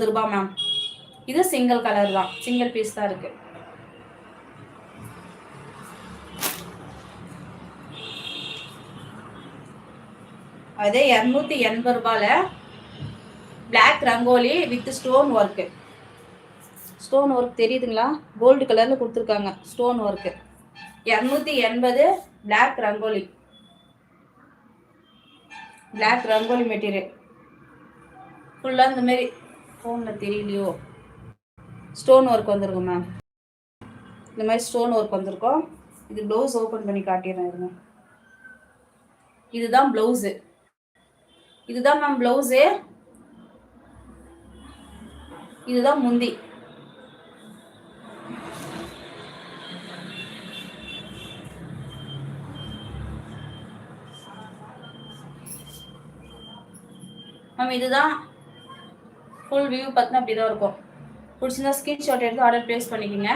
ரூபாய் மேம். இது single colour தான், சிங்கிள் பீஸ் தான் இருக்கு. அதே 280 ரூபாயில black rangoli with stone work. Stone work தெரியுதுங்களா? கோல்டு கலர்ல கொடுத்துருக்காங்க stone work. 280 black rangoli, black rangoli material ஃபுல்லா இந்த மாதிரி ஃபோன்ல தெரியலையோ, ஸ்டோன் ஒர்க் வந்திருக்கும் மேம். இந்த மாதிரி ஸ்டோன் ஒர்க் வந்திருக்கும். இது ப்ளவுஸ் ஓப்பன் பண்ணி காட்டிடுறேன் இருங்க. இதுதான் ப்ளவுஸு, இதுதான் மேம் ப்ளவுஸு, இதுதான் முந்தி. மேம் இதுதான் ஃபுல் வியூ பார்த்தா அப்படி தான் இருக்கும். பிடிச்சிருந்தா ஸ்க்ரீன்ஷாட் எடுத்து ஆர்டர் ப்ளேஸ் பண்ணிக்கோங்க.